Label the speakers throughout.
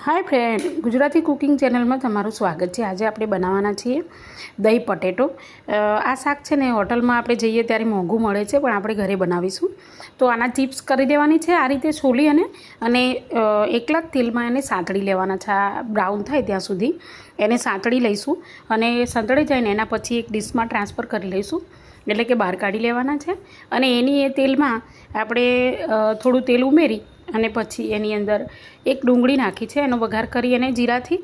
Speaker 1: Hi friend, Gujarati cooking channel में तमारुं स्वागत है। आज आपणे बनावाना छीए दही पटेटो। आ शाक छे ने होटल में आपणे जईए त्यारे मोंघुं मळे छे, पण आपणे घरे बनावीशुं। तो आना चिप्स करी देवानी छे। आ रीते सोली अने एकला ज तेलमां एने सांतળી लेवाना छे। आ ब्राउन थाय त्यां सुधी एने सांतળી लईशुं अने संतळाई जाय ने एना पछी एक डिशमां ट्रांसफर करी लईशुं, એટલે કે બહાર કાઢી લેવાના છે। અને એની એ તેલમાં આપણે થોડું તેલ ઉમેરી અને પછી એની અંદર એક ડુંગળી નાખી છે, એનો વઘાર કરી અને જીરાથી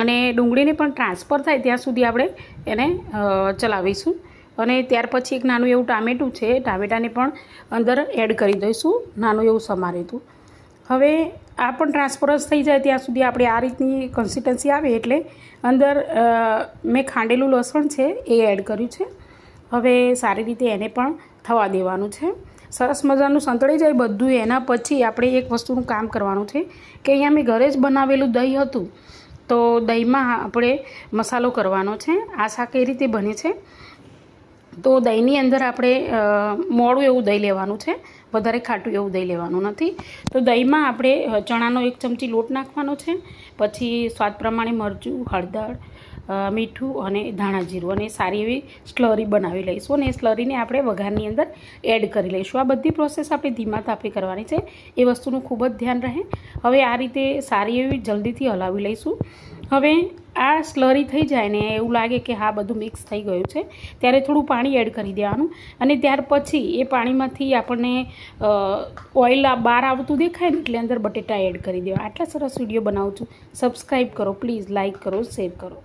Speaker 1: અને ડુંગળીને પણ ટ્રાન્સફર થાય ત્યાં સુધી આપણે એને ચલાવીશું। અને ત્યાર પછી એક નાનું એવું ટામેટું છે, ટામેટાને પણ અંદર એડ કરી દઈશું, નાનું એવું સમારેલું। હવે આ પણ ટ્રાન્સફરન્સ થઈ જાય ત્યાં સુધી આપણે આ રીતની કન્સિસ્ટન્સી આવે એટલે અંદર મેં ખાંડેલું લસણ છે એ એડ કર્યું છે। હવે સારી રીતે એને પણ થવા દેવાનું છે। સરસ મજાનું સંતળાઈ જાય બધું। એના પછી આપણે એક વસ્તુનું કામ કરવાનું છે કે અહીંયા મેં ઘરે જ બનાવેલું દહીં હતું, તો દહીંમાં આપણે મસાલો કરવાનો છે। આ શાક એ રીતે બને છે। તો દહીંની અંદર આપણે મોળું એવું દહીં લેવાનું છે, વધારે ખાટું એવું દહીં લેવાનું નથી। તો દહીંમાં આપણે ચણાનો 1 ચમચી લોટ નાખવાનો છે, પછી સ્વાદ પ્રમાણે મરચું, હળદર, મીઠું અને ધાણા જીરું અને સારી એવી સ્લરી બનાવી લઈશું અને એ સ્લરીને આપણે વઘારની અંદર એડ કરી લઈશું। આ બધી પ્રોસેસ આપણે ધીમા તાપે કરવાની છે, એ વસ્તુનું ખૂબ જ ધ્યાન રહે। હવે આ રીતે સારી એવી જલ્દીથી હલાવી લઈશું। હવે આ સ્લરી થઈ જાય ને એવું લાગે કે હા બધું મિક્સ થઈ ગયું છે, ત્યારે થોડું પાણી એડ કરી દેવાનું અને ત્યાર પછી એ પાણીમાંથી આપણને ઓઇલ બહાર આવતું દેખાય ને એટલે અંદર બટેટા એડ કરી દેવા। આટલા સરસ વિડીયો બનાવું છું। સબસ્ક્રાઈબ કરો પ્લીઝ, લાઇક કરો, શેર કરો।